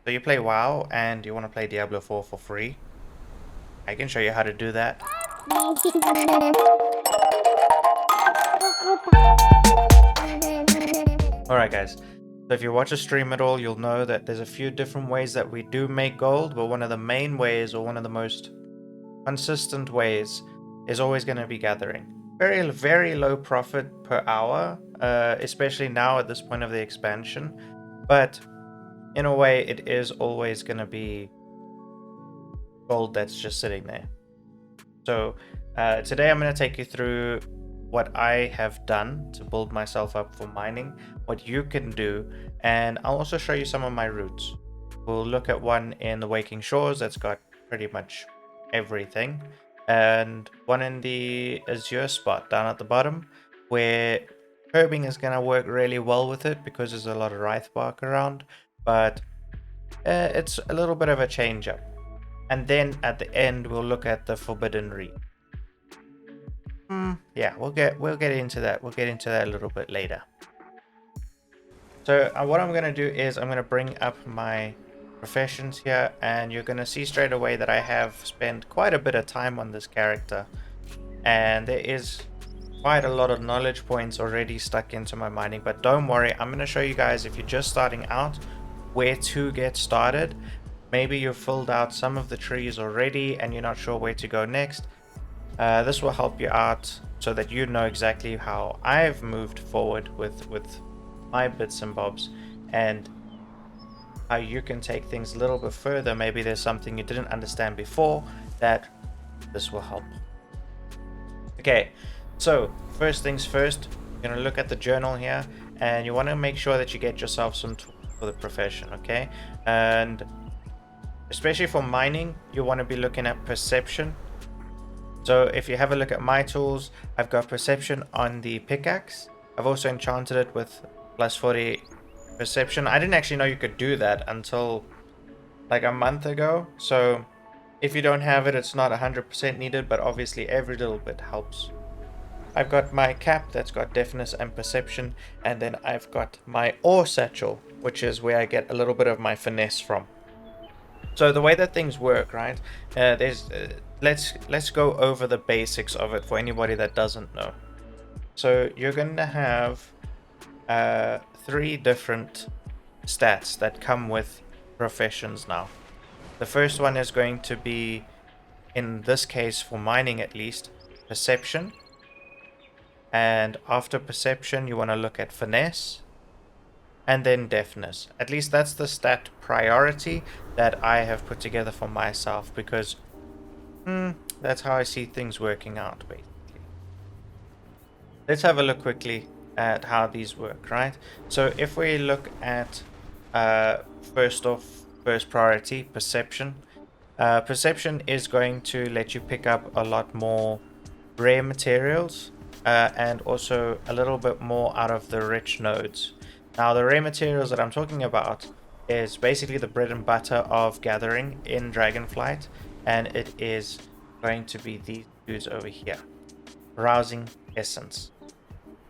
So you play WoW and you want to play Diablo 4 for free. I can show you how to do that. Alright guys, so if you watch a stream at all, you'll know that there's a few different ways that we do make gold, but one of the main ways, or one of the most consistent ways, is always going to be gathering. Very, very low profit per hour, especially now at this point of the expansion, but in a way it is always going to be gold that's just sitting there. So today I'm going to take you through what I have done to build myself up for mining, what you can do, and I'll also show you some of my routes. We'll look at one in the Waking Shores that's got pretty much everything, and one in the Azure spot down at the bottom where curbing is going to work really well with it because there's a lot of Wraith bark around, but it's a little bit of a change up. And then at the end we'll look at the Forbidden Reef. Yeah, we'll get into that. We'll get into that a little bit later. So what I'm going to do is I'm going to bring up my professions here, and you're going to see straight away that I have spent quite a bit of time on this character, and there is quite a lot of knowledge points already stuck into my mining. But don't worry, I'm going to show you guys, if you're just starting out, where to get started. Maybe you've filled out some of the trees already and you're not sure where to go next. This will help you out so that you know exactly how I've moved forward with my bits and bobs, and how you can take things a little bit further. Maybe there's something you didn't understand before that this will help. Okay, so first things first, you're going to look at the journal here, and you want to make sure that you get yourself some tools for the profession, okay? And especially for mining, you want to be looking at perception. So if you have a look at my tools, I've got perception on the pickaxe. I've also enchanted it with plus 40 perception. I didn't actually know you could do that until like a month ago. So if you don't have it, it's not 100% needed, but obviously every little bit helps. I've got my cap that's got deafness and perception, and then I've got my ore satchel, which is where I get a little bit of my finesse from. So the way that things work, right? Let's go over the basics of it for anybody that doesn't know. So you're going to have 3 different stats that come with professions now. The first one is going to be, in this case for mining at least, perception. And after perception you want to look at finesse, and then deafness. At least that's the stat priority that I have put together for myself, because that's how I see things working out, basically. Let's have a look quickly at how these work, right? So if we look at first priority, perception. Perception is going to let you pick up a lot more rare materials, and also a little bit more out of the rich nodes. Now the rare materials that I'm talking about is basically the bread and butter of gathering in Dragonflight, and it is going to be these dudes over here. Rousing Essence.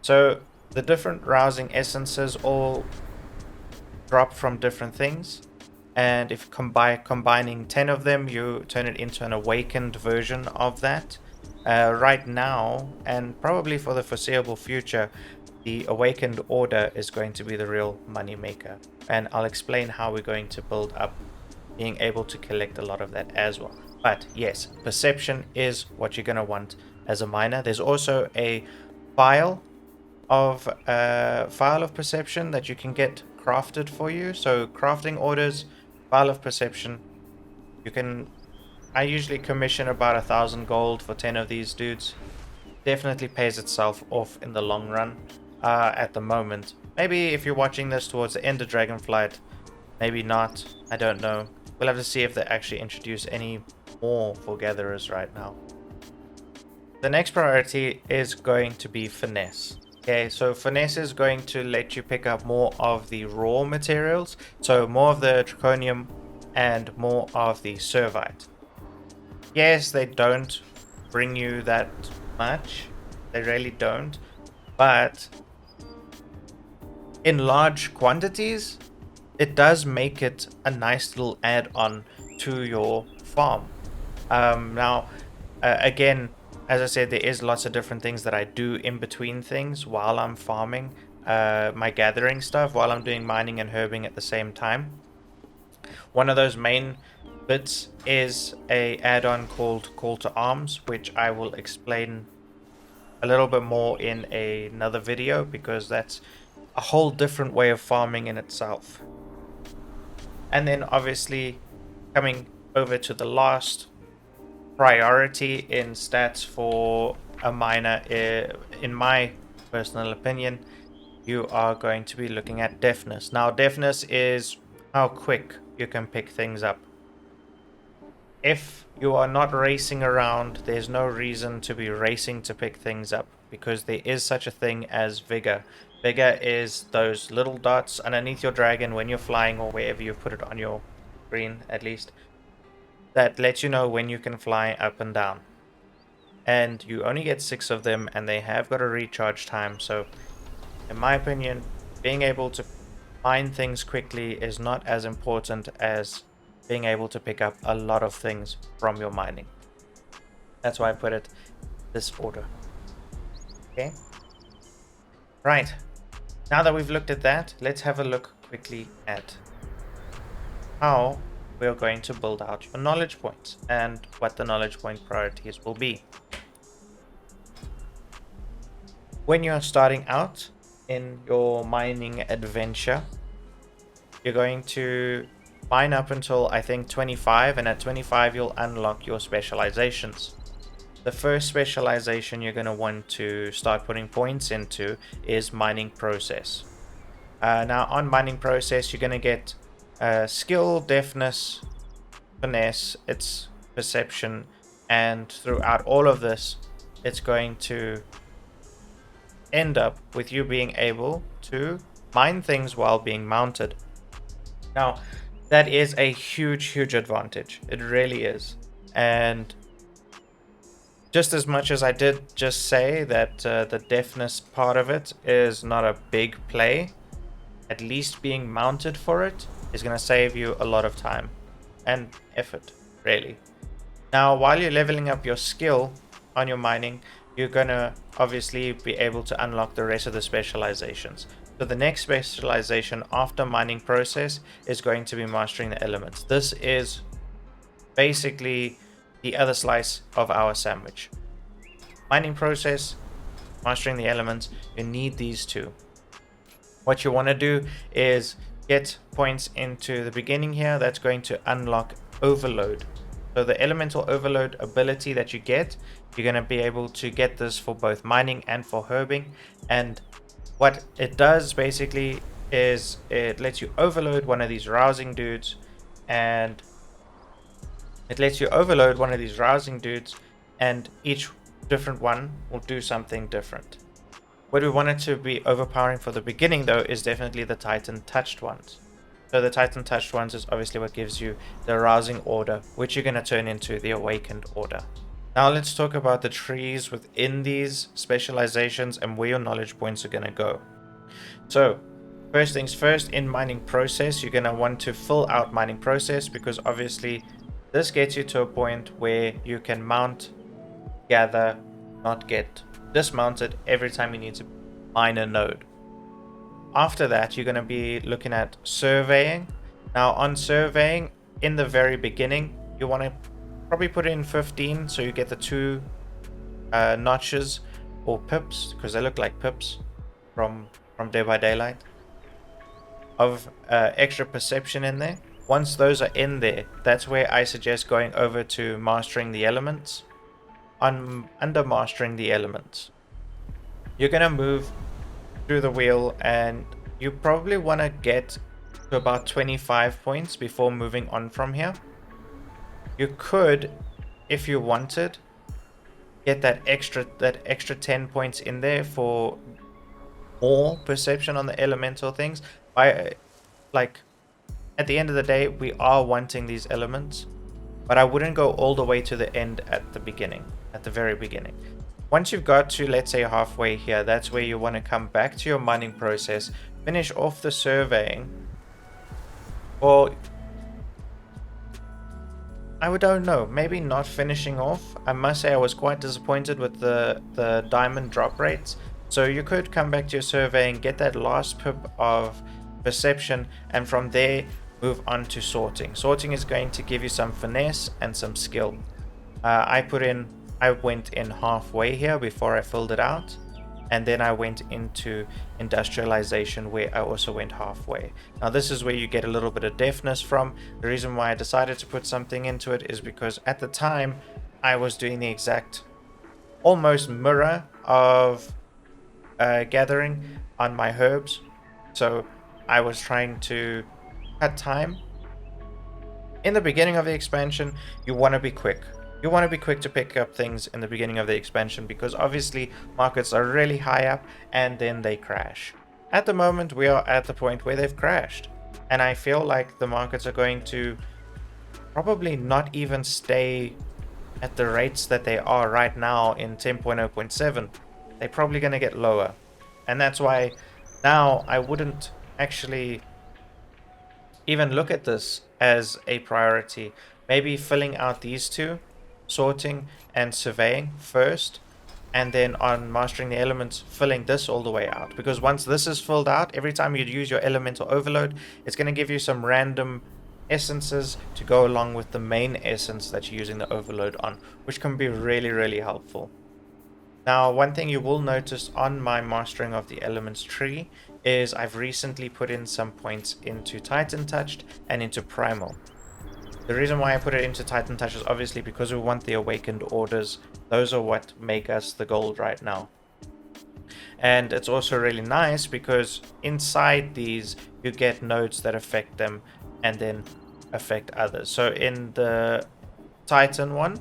So the different rousing essences all drop from different things, and if combining 10 of them, you turn it into an awakened version of that. Right now, and probably for the foreseeable future, the Awakened Order is going to be the real money maker, and I'll explain how we're going to build up being able to collect a lot of that as well. But yes, perception is what you're going to want as a miner. There's also a file of perception that you can get crafted for you. So crafting orders, file of perception. I usually commission about 1,000 gold for 10 of these dudes. Definitely pays itself off in the long run. At the moment, maybe if you're watching this towards the end of Dragonflight, maybe not, I don't know. We'll have to see if they actually introduce any more for gatherers right now. The next priority is going to be finesse. Okay, so finesse is going to let you pick up more of the raw materials, so more of the draconium and more of the servite. Yes, they don't bring you that much, they really don't, but in large quantities it does make it a nice little add-on to your farm. Now, again, as I said, there is lots of different things that I do in between things while I'm farming my gathering stuff, while I'm doing mining and herbing at the same time. One of those main bits is a add-on called Call to Arms, which I will explain a little bit more in another video, because that's a whole different way of farming in itself. And then obviously coming over to the last priority in stats for a miner, in my personal opinion, you are going to be looking at deftness. Now, deftness is how quick you can pick things up. If you are not racing around, there's no reason to be racing to pick things up, because there is such a thing as Vigor. Vigor is those little dots underneath your dragon when you're flying, or wherever you put it on your screen at least, that lets you know when you can fly up and down. And you only get 6 of them, and they have got a recharge time. So in my opinion, being able to find things quickly is not as important as being able to pick up a lot of things from your mining. That's why I put it this order. Okay. Right. Now that we've looked at that, let's have a look quickly at how we are going to build out your knowledge points and what the knowledge point priorities will be. When you're starting out in your mining adventure, you're going to mine up until I think 25, and at 25 you'll unlock your specializations. The first specialization you're going to want to start putting points into is mining process. Now on mining process, you're going to get skill, deftness, finesse, its perception, and throughout all of this, it's going to end up with you being able to mine things while being mounted. Now, that is a huge advantage. It really is. And just as much as I did just say that the deftness part of it is not a big play, at least being mounted for it is going to save you a lot of time and effort, really. Now, while you're leveling up your skill on your mining, you're going to obviously be able to unlock the rest of the specializations. So the next specialization after mining process is going to be mastering the elements. This is basically the other slice of our sandwich. Mining process, mastering the elements, you need these two. What you want to do is get points into the beginning here. That's going to unlock overload. So the elemental overload ability that you get, you're going to be able to get this for both mining and for herbing. And what it does basically is it lets you overload one of these rousing dudes, and each different one will do something different. What we want it to be overpowering for the beginning though is definitely the Titan touched ones. So the Titan touched ones is obviously what gives you the Rousing Order, which you're going to turn into the Awakened Order. Now let's talk about the trees within these specializations and where your knowledge points are going to go. So first things first, in mining process, you're going to want to fill out mining process, because obviously this gets you to a point where you can mount, gather, not get dismounted every time you need to mine a node. After that, you're going to be looking at surveying. Now on surveying, in the very beginning, you want to probably put in 15, so you get the 2 notches or pips, because they look like pips from Dead by Daylight, of extra perception in there. Once those are in there, that's where I suggest going over to mastering the elements. Under mastering the elements, you're going to move through the wheel, and you probably want to get to about 25 points before moving on from here. You could, if you wanted, get that extra 10 points in there for more perception on the elemental things. Like at the end of the day, we are wanting these elements, but I wouldn't go all the way to the end at the very beginning. Once you've got to, let's say, halfway here, that's where you want to come back to your mining process, finish off the surveying, Well, I don't know, maybe not finishing off. I must say I was quite disappointed with the diamond drop rates. So you could come back to your survey and get that last pip of perception, and from there move on to sorting. Sorting is going to give you some finesse and some skill. I went in halfway here before I filled it out, and then I went into industrialization where I also went halfway. Now this is where you get a little bit of deafness from. The reason why I decided to put something into it is because at the time I was doing the exact almost mirror of gathering on my herbs. So I was trying to cut time. In the beginning of the expansion, you want to be quick. You want to be quick to pick up things in the beginning of the expansion because obviously markets are really high up and then they crash. At the moment, we are at the point where they've crashed. And I feel like the markets are going to probably not even stay at the rates that they are right now in 10.0.7. They're probably going to get lower. And that's why now I wouldn't actually even look at this as a priority. Maybe filling out these two, sorting and surveying first, and then on mastering the elements, filling this all the way out. Because once this is filled out, every time you use your elemental overload, it's going to give you some random essences to go along with the main essence that you're using the overload on, which can be really, really helpful. Now, one thing you will notice on my mastering of the elements tree is I've recently put in some points into Titan Touched and into Primal. The reason why I put it into Titan Touch is obviously because we want the Awakened Orders. Those are what make us the gold right now. And it's also really nice because inside these you get nodes that affect them and then affect others. So in the Titan one,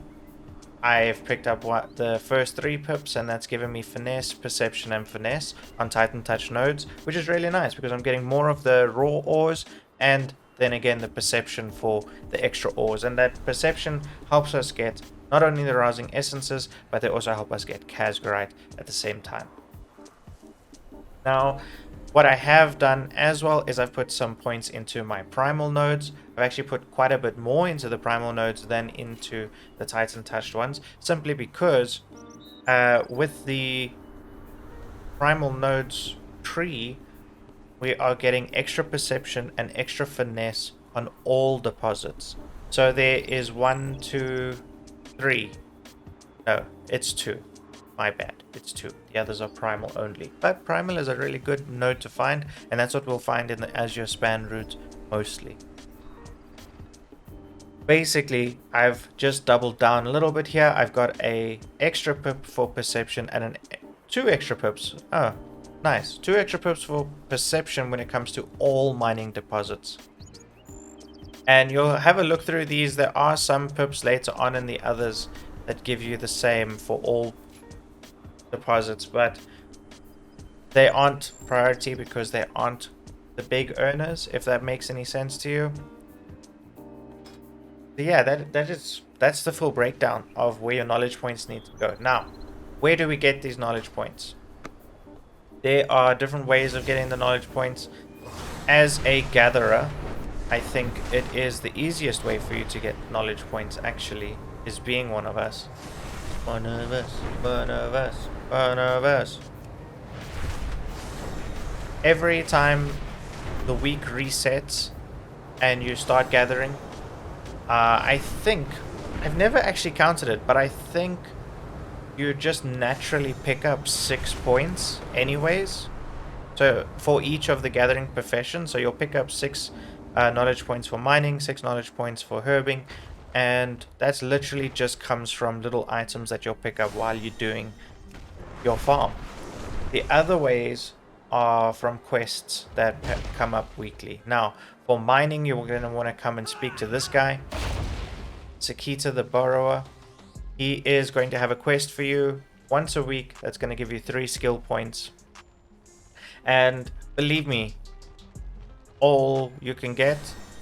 I've picked up the first 3 pips, and that's given me finesse, perception, and finesse on Titan Touch nodes, which is really nice because I'm getting more of the raw ores and then again the perception for the extra ores. And that perception helps us get not only the rousing essences, but they also help us get Casgarite at the same time. Now, what I have done as well is I've put some points into my primal nodes. I've actually put quite a bit more into the primal nodes than into the Titan Touched ones, simply because with the primal nodes tree, we are getting extra perception and extra finesse on all deposits. So there is 1, 2, 3. No, it's 2. My bad, it's 2. The others are primal only. But primal is a really good node to find, and that's what we'll find in the Azure span route mostly. Basically, I've just doubled down a little bit here. I've got a extra pip for perception and 2 extra pips. Oh, nice. 2 extra pips for perception when it comes to all mining deposits. And you'll have a look through these. There are some pips later on in the others that give you the same for all deposits, but they aren't priority because they aren't the big earners, if that makes any sense to you. So yeah, that's the full breakdown of where your knowledge points need to go. Now, where do we get these knowledge points? There are different ways of getting the knowledge points. As a gatherer, I think it is the easiest way for you to get knowledge points, actually, is being one of us. One of us, one of us, one of us. Every time the week resets and you start gathering, I think, I've never actually counted it, but I think you just naturally pick up 6 points anyways. So for each of the gathering professions, so you'll pick up 6 knowledge points for mining, 6 knowledge points for herbing, and that's literally just comes from little items that you'll pick up while you're doing your farm. The other ways are from quests that come up weekly. Now, for mining, you're going to want to come and speak to this guy, Sakita the Borrower. He is going to have a quest for you once a week that's going to give you 3 skill points. And believe me, all you can get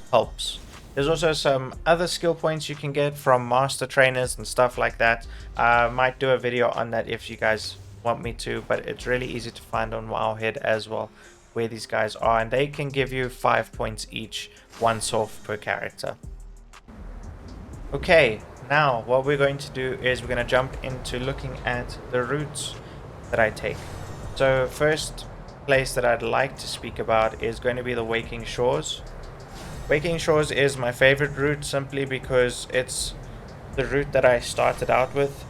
helps. There's also some other skill points you can get from master trainers and stuff like that. I might do a video on that if you guys want me to, but it's really easy to find on Wowhead as well. where these guys are, and they can give you 5 points each, once off per character. Okay, now what we're going to do is we're going to jump into looking at the routes that I take. So first place that I'd like to speak about is going to be the Waking Shores. Waking Shores is my favorite route simply because it's the route that I started out with,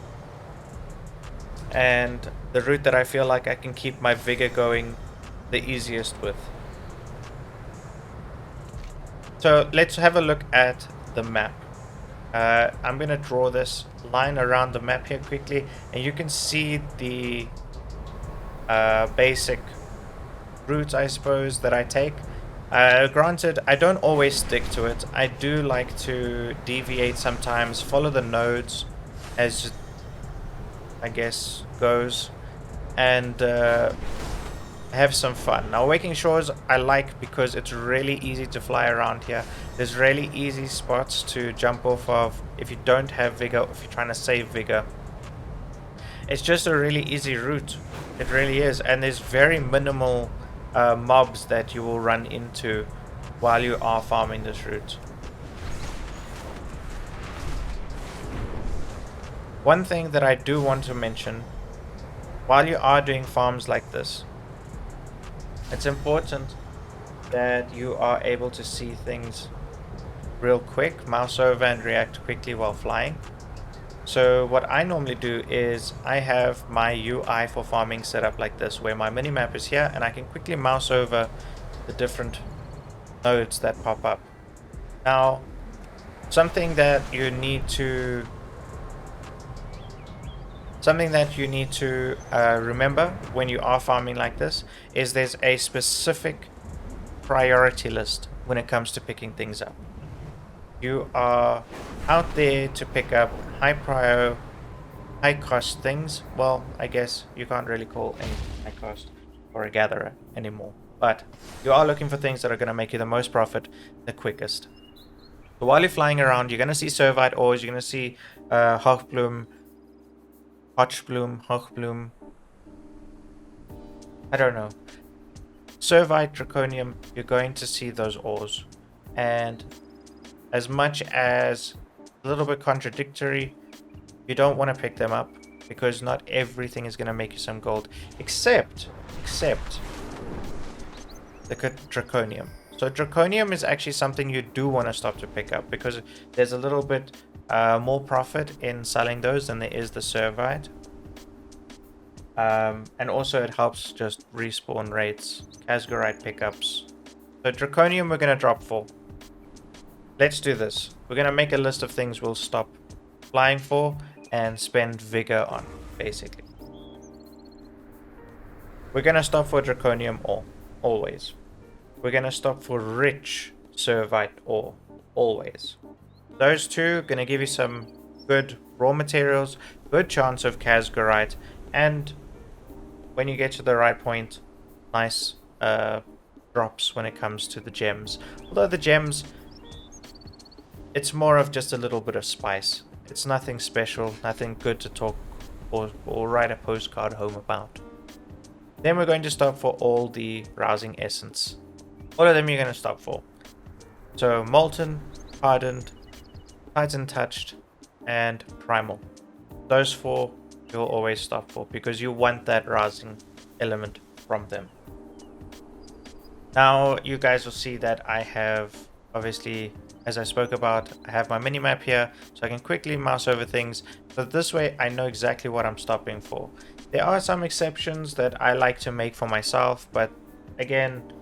and the route that I feel like I can keep my Vigor going the easiest with. So let's have a look at the map. I'm going to draw this line around the map here quickly, and you can see the basic route, I suppose, that I take. Granted, I don't always stick to it. I do like to deviate sometimes, follow the nodes as I guess goes, and have some fun. Now, Waking Shores I like because it's really easy to fly around here. There's really easy spots to jump off of if you don't have Vigor, if you're trying to save Vigor. It's just a really easy route. It really is, and there's very minimal mobs that you will run into while you are farming this route. One thing that I do want to mention, while you are doing farms like this, it's important that you are able to see things real quick, mouse over and react quickly while flying. So what I normally do is I have my UI for farming set up like this, where my minimap is here and I can quickly mouse over the different nodes that pop up. Now, something that you need to remember when you are farming like this is there's a specific priority list when it comes to picking things up. You are out there to pick up high prio, high cost things. Well, I guess you can't really call any high cost for a gatherer anymore, but you are looking for things that are going to make you the most profit the quickest. So while you're flying around, you're going to see Servite ores, you're going to see Hochbloom, I don't know. Servite, Draconium, you're going to see those ores. And as much as a little bit contradictory, you don't want to pick them up because not everything is going to make you some gold, except the Draconium. So Draconium is actually something you do want to stop to pick up because there's a little bit more profit in selling those than there is the Servite. And also it helps just respawn rates, Casgorite pickups. So Draconium we're going to drop for. Let's do this. We're going to make a list of things we'll stop flying for and spend Vigor on, basically. We're going to stop for Draconium ore, always. We're going to stop for rich Servite ore, always. Those two are going to give you some good raw materials, good chance of Casgorite, and when you get to the right point, nice drops when it comes to the gems. Although the gems, it's more of just a little bit of spice. It's nothing special, nothing good to talk or write a postcard home about. Then we're going to stop for all the Rousing Essence. All of them you're going to stop for. So Molten, Hardened, Titan Touched, and Primal. Those four you'll always stop for because you want that rousing element from them. Now you guys will see that I have, obviously, as I spoke about, I have my minimap here so I can quickly mouse over things. So this way I know exactly what I'm stopping for. There are some exceptions that I like to make for myself, but again,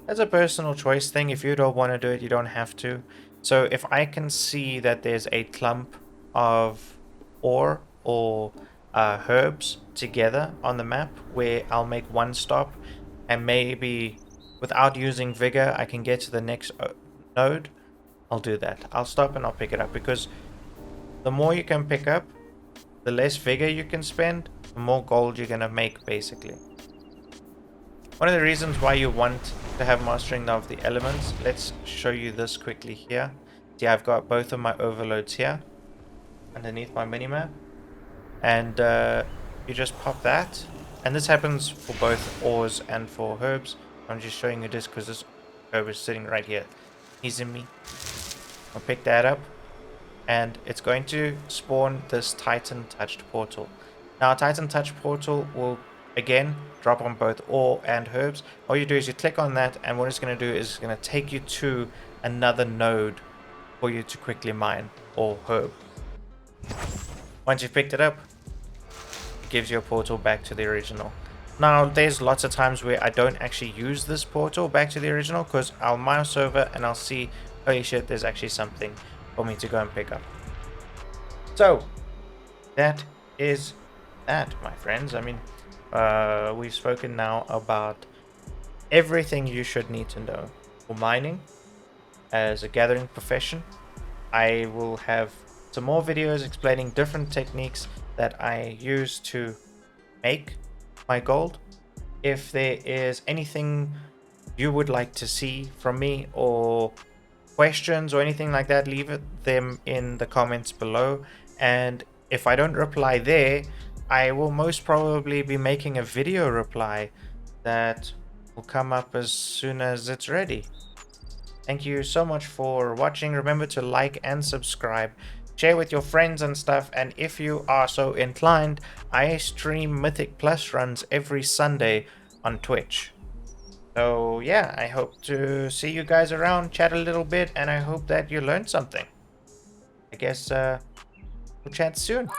that's a personal choice thing. If you don't want to do it, you don't have to. So if I can see that there's a clump of ore or herbs together on the map where I'll make one stop and maybe without using Vigor I can get to the next node, I'll do that. I'll stop and I'll pick it up because the more you can pick up, the less Vigor you can spend, the more gold you're gonna make, basically. One of the reasons why you want to have mastering of the elements, let's show you this quickly here. See, I've got both of my overloads here underneath my minimap, and you just pop that, and this happens for both ores and for herbs. I'm just showing you this because this herb is sitting right here. Easy me. I'll pick that up, and it's going to spawn this Titan Touched portal. Now, Titan Touch portal will again drop on both ore and herbs. All you do is you click on that, and what it's going to do is it's going to take you to another node for you to quickly mine or herb. Once you've picked it up, it gives you a portal back to the original. Now, there's lots of times where I don't actually use this portal back to the original because I'll mouse over and I'll see, holy shit, there's actually something for me to go and pick up. So, that is that, my friends. I mean, we've spoken now about everything you should need to know for mining as a gathering profession. I will have some more videos explaining different techniques that I use to make my gold. If there is anything you would like to see from me or questions or anything like that, leave them in the comments below, and if I don't reply there, I will most probably be making a video reply that will come up as soon as it's ready. Thank you so much for watching. Remember to like and subscribe, share with your friends and stuff, and if you are so inclined, I stream Mythic Plus runs every Sunday on Twitch. So yeah, I hope to see you guys around, chat a little bit, and I hope that you learned something. I guess we'll chat soon.